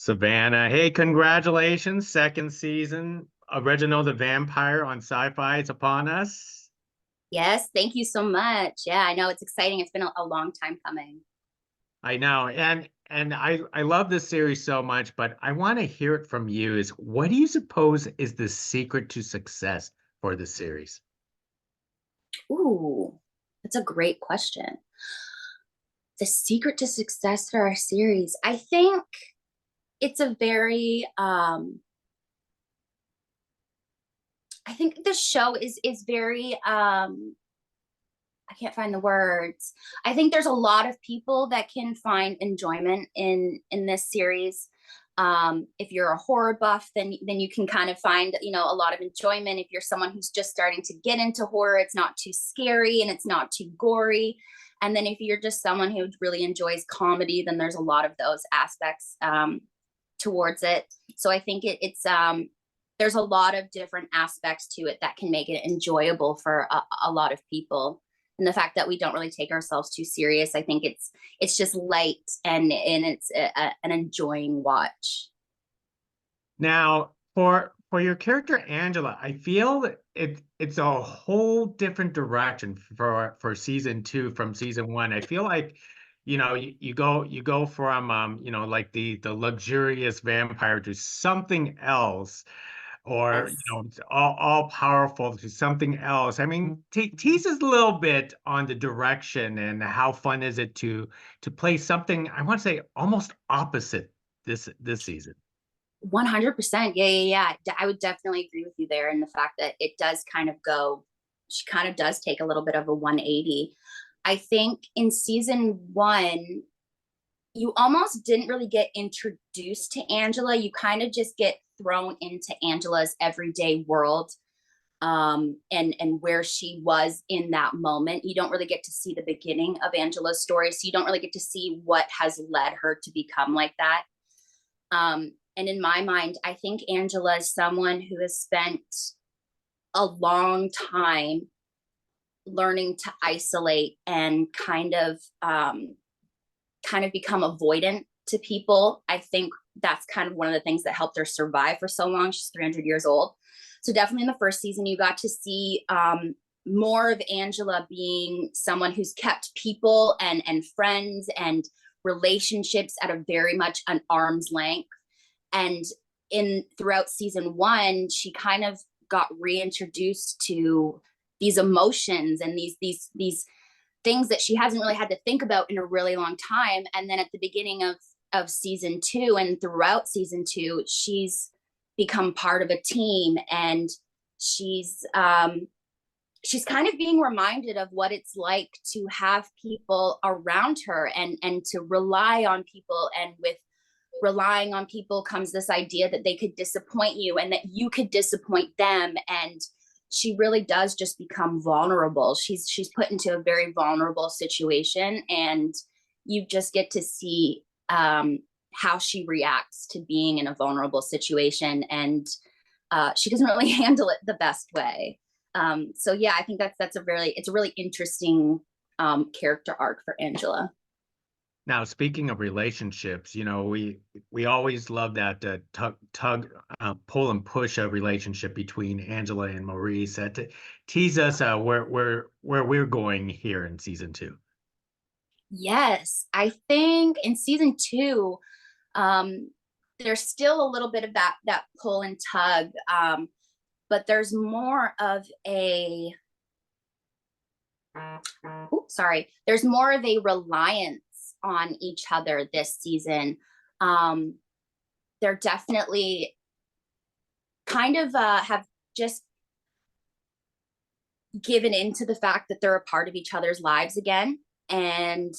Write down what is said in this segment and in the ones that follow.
Savannah. Hey, congratulations. Second season of Reginald the Vampire on SYFY. It's upon us. Yes, thank you so much. Yeah, I know it's exciting. It's been a long time coming. I know. And I love this series so much, but I want to hear it from you is what do you suppose is the secret to success for the series? Ooh, that's a great question. The secret to success for our series, I think it's a very I think the show is very I can't find the words. I think there's a lot of people that can find enjoyment in this series. If you're a horror buff, then you can kind of find a lot of enjoyment. If you're someone who's just starting to get into horror, it's not too scary and it's not too gory. And then if you're just someone who really enjoys comedy, then there's a lot of those aspects towards it. So I think it's there's a lot of different aspects to it that can make it enjoyable for a lot of people. And the fact that we don't really take ourselves too serious, I think it's just light and it's an enjoying watch. Now, for your character Angela, I feel that it's a whole different direction for season two from season one. I feel like, you go from like the luxurious vampire to something else, or Yes. all powerful to something else. I mean, tease us a little bit on the direction and how fun is it to play something I want to say almost opposite this season. 100%. Yeah. I would definitely agree with you there in the fact that it does kind of go, she kind of does take a little bit of a 180. I think in season one, you almost didn't really get introduced to Angela. You kind of just get thrown into Angela's everyday world, and where she was in that moment. You don't really get to see the beginning of Angela's story, so you don't really get to see what has led her to become like that. And in my mind, I think Angela is someone who has spent a long time learning to isolate and kind of become avoidant to people. I think that's kind of one of the things that helped her survive for so long. She's 300 years old. So definitely in the first season, you got to see more of Angela being someone who's kept people and friends and relationships at a very much an arm's length. And in throughout season one, she kind of got reintroduced to these emotions and these things that she hasn't really had to think about in a really long time. And then at the beginning of season two and throughout season two, she's become part of a team, and she's kind of being reminded of what it's like to have people around her and to rely on people. And with relying on people comes this idea that they could disappoint you and that you could disappoint them. And she really does just become vulnerable. She's put into a very vulnerable situation, and you just get to see how she reacts to being in a vulnerable situation, and she doesn't really handle it the best way. So yeah, I think that's it's a really interesting character arc for Angela. Now, speaking of relationships, we always love that pull and push a relationship between Angela and Maurice. Tease us where we're going here in season two. Yes, I think in season two, there's still a little bit of that pull and tug, but there's more of a there's more of a reliance on each other this season. They're definitely kind of have just given into the fact that they're a part of each other's lives again. And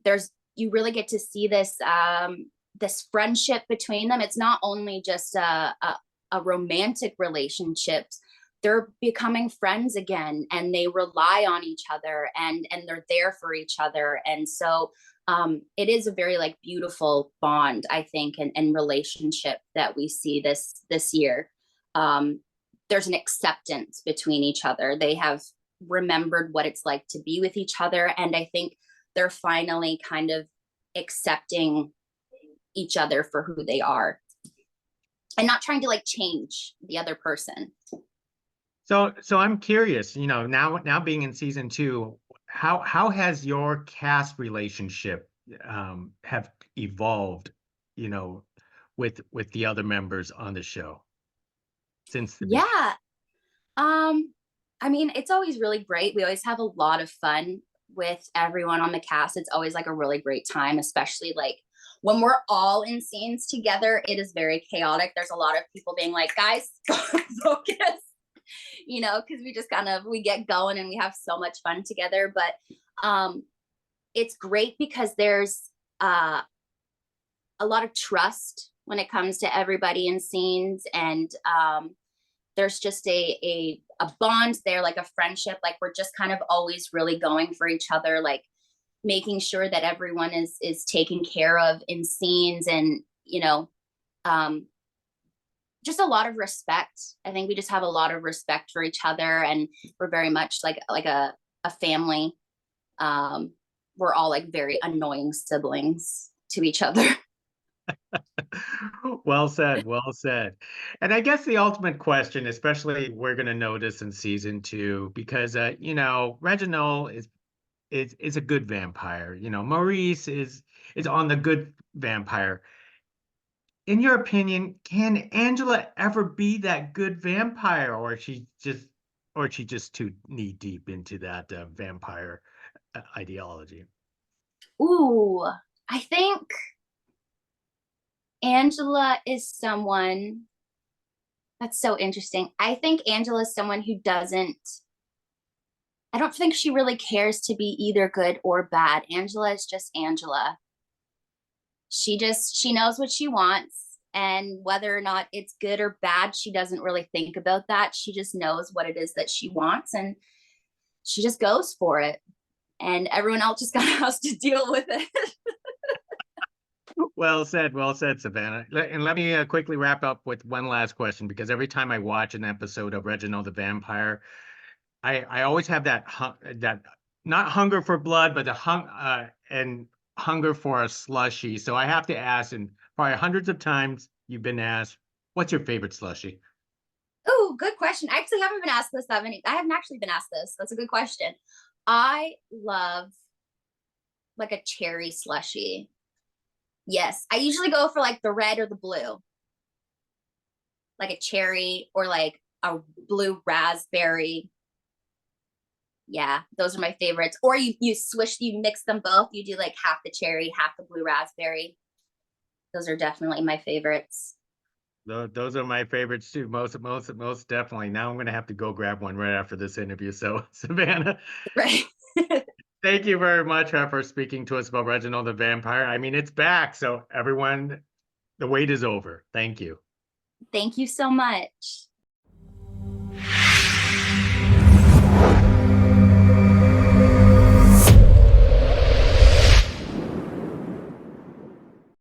there's you really get to see this friendship between them. It's not only just a romantic relationship. They're becoming friends again, and they rely on each other, and they're there for each other. And so it is a very like beautiful bond, I think, and relationship that we see this year. There's an acceptance between each other. They have remembered what it's like to be with each other, and I think they're finally kind of accepting each other for who they are and not trying to like change the other person. So I'm curious, you know, now being in season 2, how has your cast relationship have evolved, you know, with the other members on the show since the beginning? Yeah. Um, I mean, it's always really great. We always have a lot of fun with everyone on the cast. It's always like a really great time, especially like when we're all in scenes together. It is very chaotic. There's a lot of people being like, guys, focus, you know, because we just kind of we get going and we have so much fun together. But it's great because there's a lot of trust when it comes to everybody in scenes, and there's just a bond there, like a friendship. Like we're just kind of always really going for each other, like making sure that everyone is taken care of in scenes, and you know, just a lot of respect. I think we just have a lot of respect for each other, and we're very much like a family. We're all like very annoying siblings to each other. Well said, well said. And I guess the ultimate question, especially we're going to notice in season 2, because you know, Reginald is a good vampire. You know, Maurice is on the good vampire. In your opinion, can Angela ever be that good vampire, or is she just too knee deep into that vampire ideology? Ooh, I think Angela is someone that's so interesting. I think Angela is someone who doesn't, I don't think she really cares to be either good or bad. Angela is just Angela. She knows what she wants, and whether or not it's good or bad, she doesn't really think about that. She just knows what it is that she wants, and she just goes for it. And everyone else just kind of has to deal with it. Well said, Savannah. And let me quickly wrap up with one last question, because every time I watch an episode of Reginald the Vampire, I always have that not hunger for blood, but the hunger for a slushy. So I have to ask, and probably hundreds of times you've been asked, what's your favorite slushy? Oh, good question. I actually haven't been asked this that many. I haven't actually been asked this. That's a good question. I love like a cherry slushy. Yes, I usually go for like the red or the blue, like a cherry or like a blue raspberry. Yeah, those are my favorites. Or you mix them both. You do like half the cherry, half the blue raspberry. Those are definitely my favorites. Those are my favorites too, most definitely. Now I'm going to have to go grab one right after this interview. So, Savannah, Right. thank you very much for speaking to us about Reginald the Vampire. I mean, it's back, so everyone, the wait is over. Thank you. Thank you so much.